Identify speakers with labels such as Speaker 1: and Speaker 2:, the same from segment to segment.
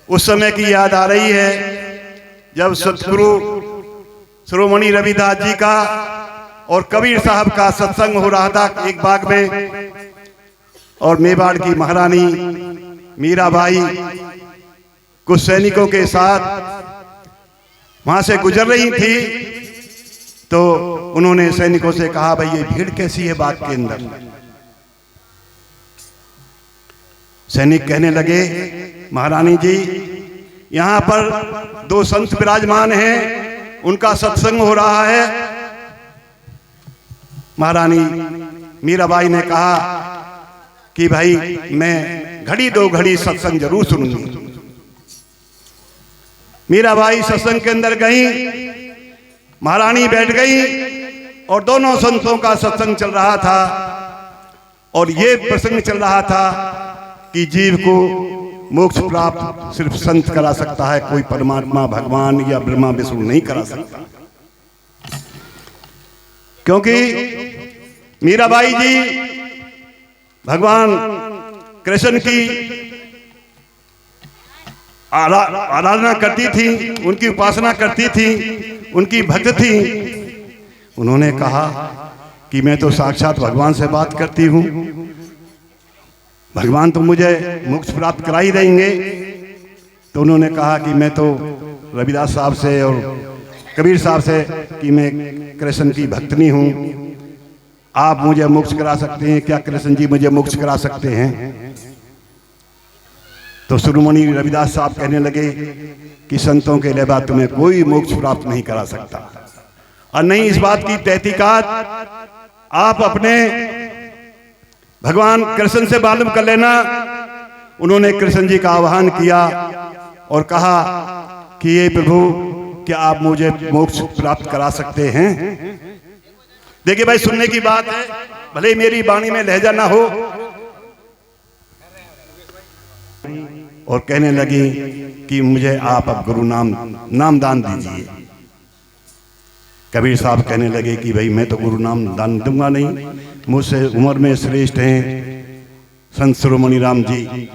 Speaker 1: उस समय की याद आ रही है जब सतगुरु शिरोमणि रविदास जी का और कबीर साहब का सत्संग हो रहा था एक बाग में, और मेवाड़ की महारानी मीराबाई कुछ सैनिकों के साथ वहां से गुजर रही थी। तो उन्होंने सैनिकों से कहा, भाई ये भीड़ कैसी है बाग के अंदर। सैनिक कहने लगे, महारानी जी यहां पर दो संत विराजमान हैं, उनका सत्संग हो रहा है। महारानी मीराबाई ने कहा कि भाई मैं घड़ी दो घड़ी सत्संग जरूर सुनूंगी। मीराबाई सत्संग के अंदर गई, महारानी बैठ गई और दोनों संतों का सत्संग चल रहा था। और ये प्रसंग चल रहा था कि जीव को मोक्ष प्राप्त सिर्फ संत करा सकता है, कोई परमात्मा भगवान या ब्रह्मा विष्णु नहीं करा सकता। क्योंकि मीराबाई जी भगवान कृष्ण की आराधना करती थी, उनकी उपासना करती थी, उनकी भक्त थी। उन्होंने कहा कि मैं तो साक्षात भगवान से बात करती हूँ, भगवान तो मुझे मोक्ष प्राप्त करा ही देंगे। तो उन्होंने कहा कि मैं तो रविदास साहब से और कबीर साहब से कि मैं कृष्ण की भक्तनी हूँ, आप मुझे मोक्ष करा सकते हैं क्या? कृष्ण जी मुझे मोक्ष करा सकते हैं? तो शिरोमणि रविदास साहब कहने लगे कि संतों के अलावा तुम्हें कोई मोक्ष प्राप्त नहीं करा सकता, और नहीं इस बात की तहकीकात आप अपने भगवान कृष्ण से मालूम कर लेना। उन्होंने कृष्ण जी का आह्वान किया और कहा कि ये प्रभु क्या आप मुझे मोक्ष प्राप्त करा सकते हैं? देखिए भाई, सुनने की बात है, भले मेरी वाणी में लहजा ना हो। और कहने लगी कि मुझे आप अब गुरु नाम दान दीजिए। कबीर साहब कहने लगे कि भाई मैं तो गुरु नाम दान दूंगा नहीं, मुझसे उम्र में श्रेष्ठ हैं संत शिरोमणि राम जी,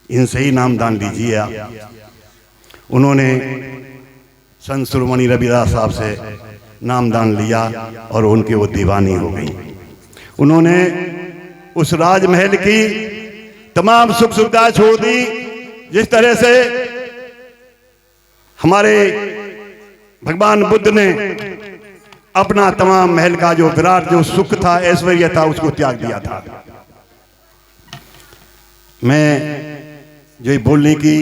Speaker 1: इनसे ही नाम दान दीजिए आप। उन्होंने संत शिरोमणि रविदास साहब से नाम दान लिया और उनके वो दीवानी हो गई। उन्होंने उस राजमहल की तमाम सुख सुविधा छोड़ दी। जिस तरह से हमारे भगवान बुद्ध ने अपना तमाम महल का जो विराट जो सुख था, ऐश्वर्य था, उसको त्याग दिया था। मैं जो बोलने की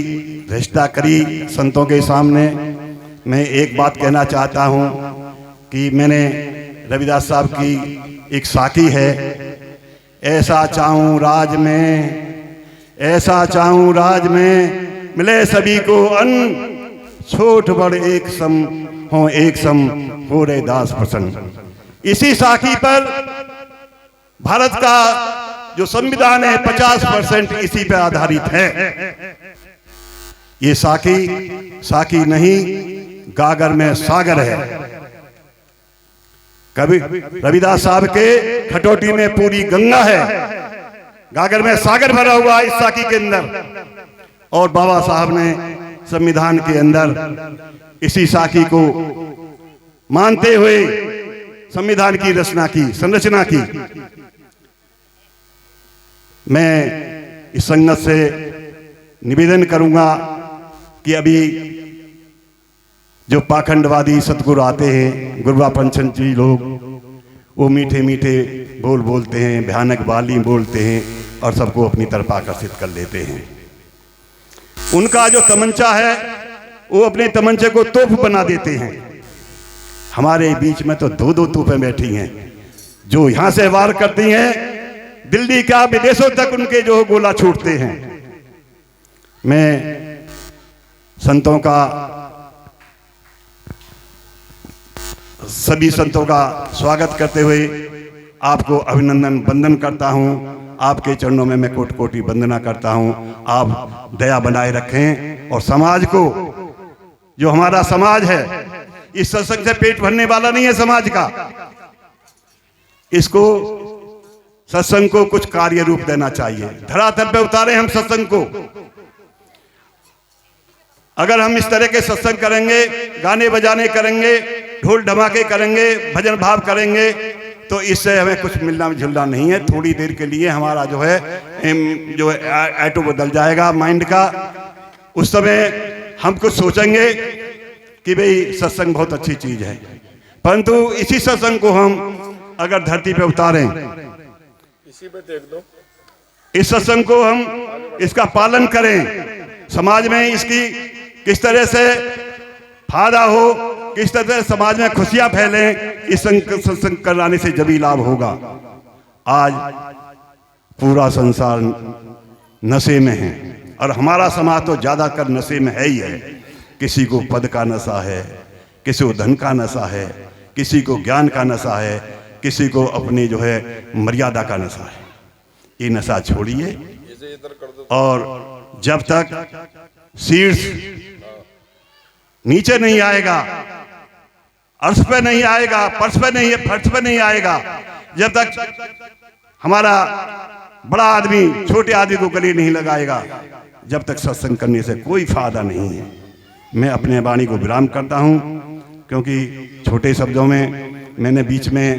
Speaker 1: धृष्टता करी संतों के सामने, मैं एक बात कहना चाहता हूं कि मैंने रविदास साहब की एक साखी है, ऐसा चाहूं राज में, ऐसा चाहूं राज में, मिले सभी को अन्न, छोट बड़ एक सम हो, एक सम हो रे दास प्रसन्न। इसी साखी पर भारत का जो संविधान है 50% इसी पे आधारित है। ये साखी नहीं, गागर में सागर है। कभी रविदास साहब के खटोटी में पूरी गंगा है, गागर में सागर भरा हुआ इस साखी के अंदर। और बाबा साहब ने संविधान के अंदर इसी साखी को मानते हुए संविधान की रचना की, संरचना की। मैं इस संगत से निवेदन करूंगा कि अभी जो पाखंडवादी सतगुरु आते हैं, गुरुवा पंचन जी लोग, वो मीठे मीठे बोल बोलते हैं, भयानक बाली बोलते हैं और सबको अपनी तरफ आकर्षित कर लेते हैं। उनका जो तमंचा है वो अपने तमंचे को तोप बना देते हैं। हमारे बीच में तो दो दो तोपें बैठी हैं जो यहां से वार करती हैं, दिल्ली का विदेशों तक उनके जो गोला छूटते हैं। मैं संतों का, सभी संतों का स्वागत करते हुए आपको अभिनंदन वंदन करता हूं। आपके चरणों में मैं कोटि कोटि वंदना करता हूं। आप दया बनाए रखें और समाज को, जो हमारा समाज है, इस सत्संग से पेट भरने वाला नहीं है समाज का। इसको सत्संग को कुछ कार्य रूप देना चाहिए। धरातल पे उतारे हम सत्संग को। अगर हम इस तरह के सत्संग करेंगे, गाने बजाने करेंगे, ढोल धमाके करेंगे, भजन भाव करेंगे, तो इससे हमें कुछ मिलना झुलना नहीं है। थोड़ी देर के लिए हमारा जो है ऐटो बदल जाएगा माइंड का। उस समय हम कुछ सोचेंगे कि भाई सत्संग बहुत अच्छी चीज है, परंतु इसी सत्संग को हम अगर धरती पे उतारें,
Speaker 2: इसी पे देख दो,
Speaker 1: इस सत्संग को हम इसका पालन करें, समाज में इसकी किस तरह से फायदा हो, किस तरह से समाज में खुशियां फैलें, इस सत्संग कराने से जब ही लाभ होगा। आज पूरा संसार नशे में है और हमारा समाज तो ज्यादातर नशे में है ही है। किसी को पद का नशा है, किसी को धन का नशा है, किसी को ज्ञान का नशा है, किसी को अपनी जो है मर्यादा का नशा है। ये नशा छोड़िए, और जब तक शीर्ष नीचे नहीं आएगा, अर्श पे नहीं आएगा, फर्श पे नहीं आएगा, जब तक हमारा बड़ा आदमी छोटे आदमी को गले नहीं लगाएगा, जब तक सत्संग करने से कोई फायदा नहीं है। मैं अपने वाणी को विराम करता हूं, क्योंकि छोटे शब्दों में मैंने बीच में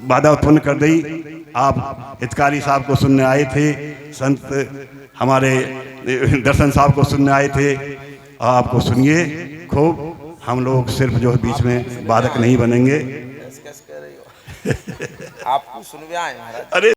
Speaker 1: बाधा उत्पन्न कर दी। आप हितकारी साहब को सुनने आए थे, संत हमारे दर्शन साहब को सुनने आए थे। आपको सुनिए खूब, हम लोग सिर्फ जो है बीच में बाधक नहीं बनेंगे।
Speaker 2: आपको सुन आए महाराज।
Speaker 1: अरे